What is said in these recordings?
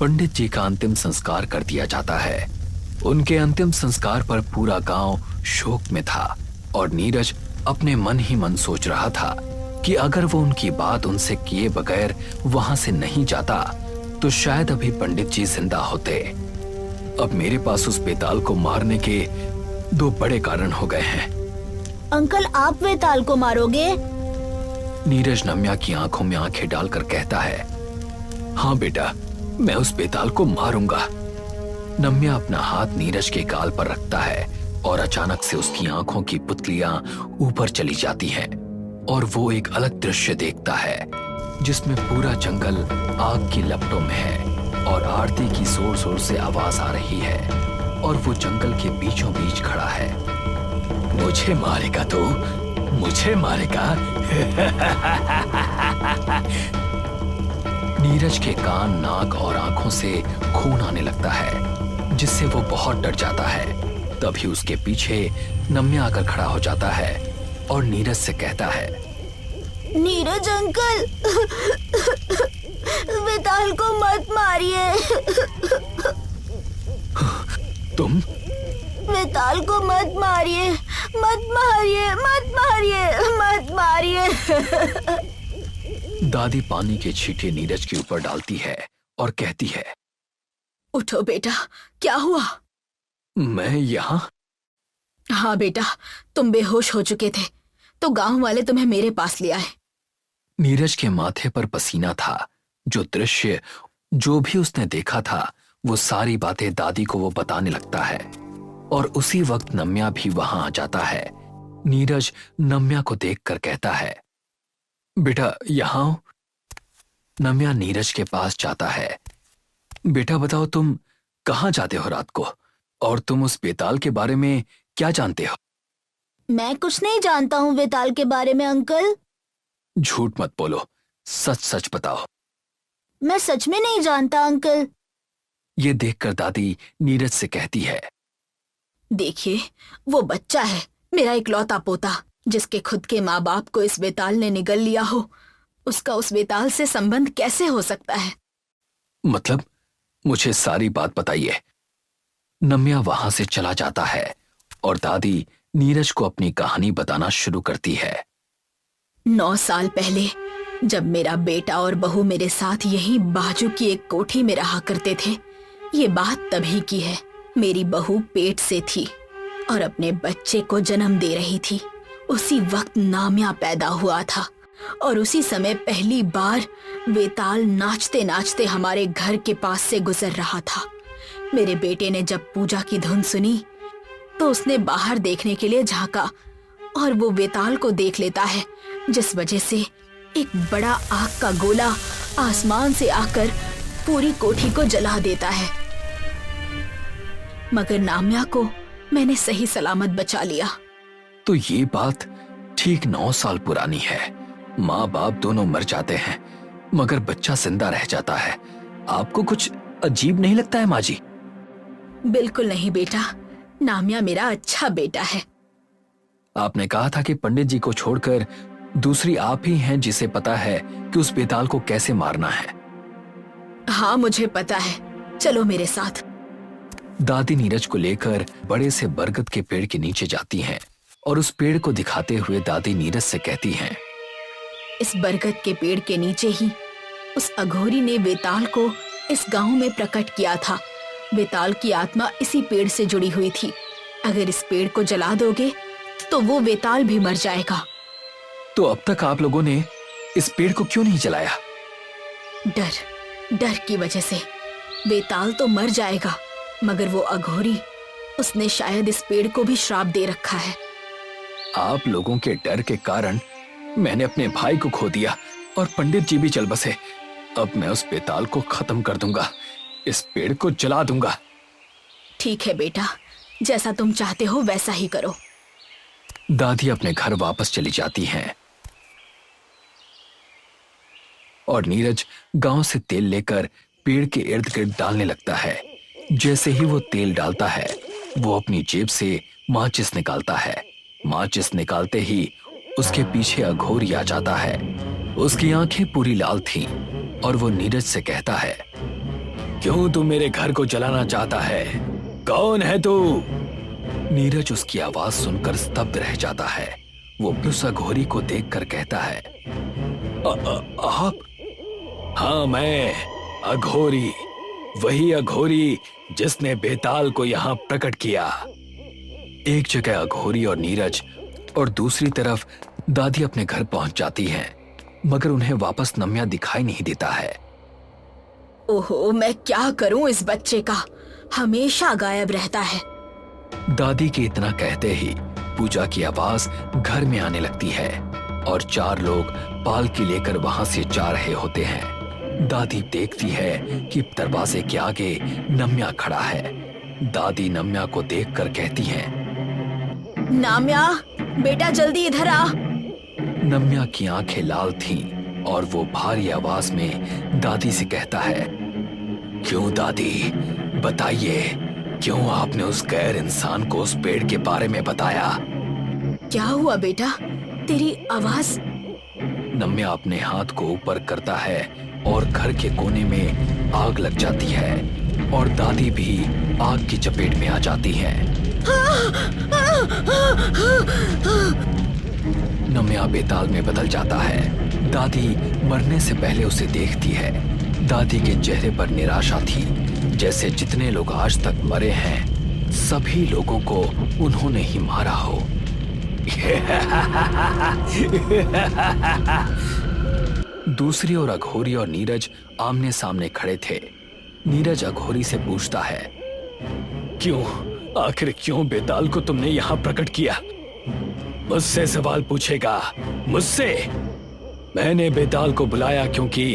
पंडित जी का अंतिम संस्कार कर दिया जाता है। उनके अंतिम संस्कार पर पूरा गांव शोक में था और नीरज अपने मन ही मन सोच रहा था कि अगर वो उनकी बात उनसे किए बगैर वहां से नहीं जाता तो शायद अभी पंडित जी जिंदा होते। अब मेरे पास उस बेताल को मारने के दो बड़े कारण हो गए हैं। अंकल, आप वेताल को मारोगे? नीरज नम्या की आंखों में आंखें डालकर कहता है, हाँ बेटा, मैं उस बेताल को मारूंगा। नम्या अपना हाथ नीरज के गाल पर रखता है और अचानक से उसकी आंखों की पुतलियां ऊपर चली जाती हैं और वो एक अलग दृश्य देखता है जिसमें पूरा जंगल आग की लपटों में है और आरती की जोर जोर से आवाज आ रही है और वो जंगल के बीचों बीच खड़ा है। मुझे मारेगा तो मुझे मारेगा। नीरज के कान, नाक और आंखों से खून आने लगता है जिससे वो बहुत डर जाता है। तभी उसके पीछे नम्या आकर खड़ा हो जाता है और नीरज से कहता है, नीरज अंकल, वेताल को मत मारिए। तुम? वेताल को मत मारिए, मत मारिए, मत मारिए, मत मारिए। दादी पानी के छींटे नीरज के ऊपर डालती है और कहती है, उठो बेटा, क्या हुआ? मैं यहाँ? हाँ बेटा, तुम बेहोश हो चुके थे तो गांव वाले तुम्हें मेरे पास ले आए। नीरज के माथे पर पसीना था। जो दृश्य जो भी उसने देखा था वो सारी बातें दादी को वो बताने लगता है और उसी वक्त नम्या भी वहां आ जाता है। नीरज नम्या को देखकर कहता है, बेटा यहाँ आओ। नम्या नीरज के पास जाता है। बेटा बताओ, तुम कहाँ जाते हो रात को और तुम उस बेताल के बारे में क्या जानते हो? मैं कुछ नहीं जानता हूँ वेताल के बारे में अंकल। झूठ मत बोलो, सच सच बताओ। मैं सच में नहीं जानता अंकल। ये देखकर दादी नीरज से कहती है, देखिए, वो बच्चा है, मेरा इकलौता पोता, जिसके खुद के माँ बाप को इस बेताल ने निगल लिया हो। उसका उस बेताल से संबंध कैसे हो सकता है? मतलब मुझे सारी बात बताइए। नम्या वहां से चला जाता है और दादी नीरज को अपनी कहानी बताना शुरू करती है। 9 साल पहले जब मेरा बेटा और बहू मेरे साथ यहीं बाजू की एक कोठी में रहा करते थे, ये बात तभी की है। मेरी बहू पेट से थी और अपने बच्चे को जन्म दे रही थी। उसी वक्त नाम्या पैदा हुआ था और उसी समय पहली बार वेताल नाचते नाचते हमारे घर के पास से गुजर रहा था। मेरे बेटे ने जब पूजा की धुन सुनी तो उसने बाहर देखने के लिए झांका और वो वेताल को देख लेता है, जिस वजह से एक बड़ा आग का गोला आसमान से आकर पूरी कोठी को जला देता है। मगर नाम्या को मैंने सही सलामत बचा लिया। तो ये बात ठीक 9 साल पुरानी है। माँ बाप दोनों मर जाते हैं मगर बच्चा जिंदा रह जाता है। आपको कुछ अजीब नहीं लगता है माँ जी? बिल्कुल नहीं बेटा, नाम्या मेरा अच्छा बेटा है। आपने कहा था कि पंडित जी को छोड़कर दूसरी आप ही हैं जिसे पता है कि उस बेताल को कैसे मारना है। हाँ, मुझे पता है, चलो मेरे साथ। दादी नीरज को लेकर बड़े से बरगद के पेड़ के नीचे जाती हैं और उस पेड़ को दिखाते हुए दादी नीरज से कहती हैं, इस बरगद के पेड़ के नीचे ही उस अघोरी ने वेताल को इस गांव में प्रकट किया था। वेताल की आत्मा इसी पेड़ से जुड़ी हुई थी। अगर इस पेड़ को जला दोगे तो वो वेताल भी मर जाएगा। तो अब तक आप लोगों ने इस पेड़ को क्यों नहीं जलाया? डर की वजह से। वेताल तो मर जाएगा मगर वो अघोरी, उसने शायद इस पेड़ को भी श्राप दे रखा है। आप लोगों के डर के कारण मैंने अपने भाई को खो दिया और पंडित जी भी चल बसे। अब मैं उस बेताल को खत्म कर दूंगा, इस पेड़ को जला दूंगा। ठीक है बेटा, जैसा तुम चाहते हो वैसा ही करो। दादी अपने घर वापस चली जाती हैं और नीरज गांव से तेल लेकर पेड़ के इर्द गिर्द डालने लगता है। जैसे ही वो तेल डालता है वो अपनी जेब से माचिस निकालता है। माचिस निकालते ही उसके पीछे अघोरी आ जाता है। उसकी आंखें पूरी लाल थीं और वो नीरज से कहता है, क्यों तू मेरे घर को जलाना चाहता है? कौन है तू? नीरज उसकी आवाज सुनकर स्तब्ध रह जाता है। वो उस अघोरी को देखकर कहता है, आप? हाँ, मैं अघोरी, वही अघोरी जिसने बेताल को यहाँ प्रकट किया। एक जगह अघोरी और नीरज और दूसरी तरफ दादी अपने घर पहुंच जाती हैं, मगर उन्हें वापस नम्या दिखाई नहीं देता है। ओहो, मैं क्या करूं इस बच्चे का, हमेशा गायब रहता है। दादी के इतना कहते ही पूजा की आवाज घर में आने लगती है और 4 लोग पालकी लेकर वहां से जा रहे होते हैं। दादी देखती है कि दरवाजे के आगे नम्या खड़ा है। दादी नम्या को देखकर कहती है, नाम्या, बेटा जल्दी इधर आ। नम्या की आंखें लाल थीं और वो भारी आवाज में दादी से कहता है, क्यों दादी, बताइए, क्यों आपने उस गैर इंसान को उस पेड़ के बारे में बताया? क्या हुआ बेटा, तेरी आवाज? नम्या अपने हाथ को ऊपर करता है और घर के कोने में आग लग जाती है और दादी भी आग की चपेट में आ जाती है। नम्या बेताल में बदल जाता है। दादी मरने से पहले उसे देखती है। दादी के चेहरे पर निराशा थी, जैसे जितने लोग आज तक मरे हैं सभी लोगों को उन्होंने ही मारा हो। दूसरी ओर अघोरी और नीरज आमने सामने खड़े थे। नीरज अघोरी से पूछता है, क्यों, आखिर क्यों बेताल को तुमने यहाँ प्रकट किया? मुझसे सवाल पूछेगा? मुझसे? मैंने बेताल को बुलाया क्योंकि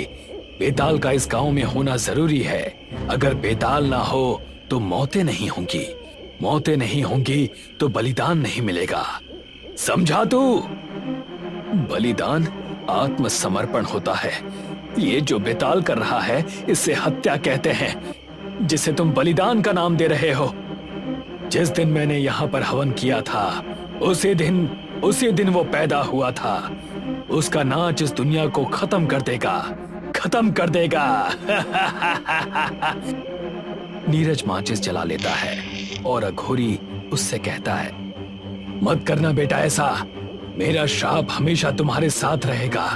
बेताल का इस गांव में होना जरूरी है। अगर बेताल ना हो तो मौतें नहीं होंगी, मौतें नहीं होंगी तो बलिदान नहीं मिलेगा, समझा तू? बलिदान आत्मसमर्पण होता है। ये जो बेताल कर रहा है इसे हत्या कहते हैं, जिसे तुम बलिदान का नाम दे रहे हो। जिस दिन मैंने यहाँ पर हवन किया था उसी दिन वो पैदा हुआ था। उसका नाच इस दुनिया को खत्म कर देगा, खत्म कर देगा। नीरज माचिस जला लेता है और अघोरी उससे कहता है, मत करना बेटा ऐसा, मेरा शाप हमेशा तुम्हारे साथ रहेगा।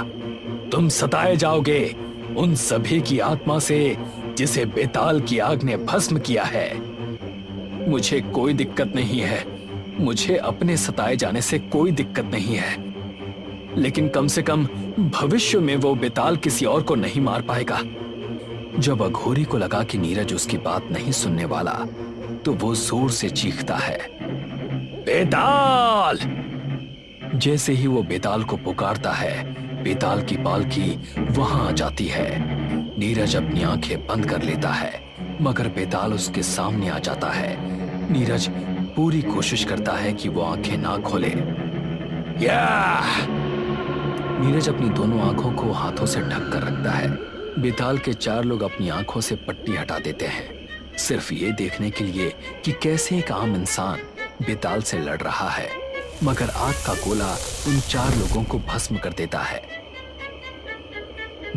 तुम सताए जाओगे उन सभी की आत्मा से जिसे बेताल की आग ने भस्म किया है। मुझे कोई दिक्कत नहीं है, मुझे अपने सताए जाने से कोई दिक्कत नहीं है, लेकिन कम से कम भविष्य में वो बेताल किसी और को नहीं मार पाएगा। जब अघोरी को लगा कि नीरज उसकी बात नहीं सुनने वाला तो वो जोर से चीखता है, बेताल! जैसे ही वो बेताल को पुकारता है, बेताल की पालकी वहां आ जाती है। नीरज अपनी आंखें बंद कर लेता है, मगर बेताल उसके सामने आ जाता है। नीरज पूरी कोशिश करता है कि वो आंखें ना खोले। नीरज अपनी दोनों आंखों को हाथों से ढक कर रखता है। बेताल के 4 लोग अपनी आंखों से पट्टी हटा देते हैं, सिर्फ ये देखने के लिए कि कैसे एक आम इंसान बेताल से लड़ रहा है, मगर आग का गोला उन 4 लोगों को भस्म कर देता है।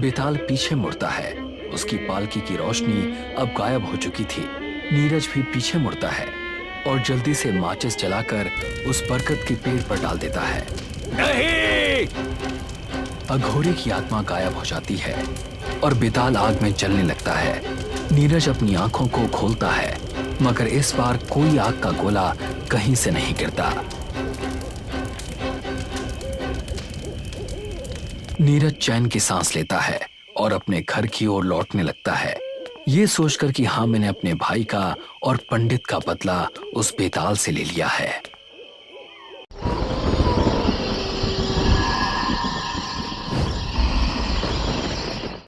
बेताल पीछे मुड़ता है, उसकी पालकी की रोशनी अब गायब हो चुकी थी। नीरज भी पीछे मुड़ता है और जल्दी से माचिस जलाकर उस बरगद के पेड़ पर डाल देता है। नहीं! अघोरी की आत्मा गायब हो जाती है और बेताल आग में जलने लगता है। नीरज अपनी आंखों को खोलता है, मगर इस बार कोई आग का गोला कहीं से नहीं गिरता। नीरज चैन की सांस लेता है और अपने घर की ओर लौटने लगता है, ये सोचकर कि हाँ, मैंने अपने भाई का और पंडित का बदला उस बेताल से ले लिया है।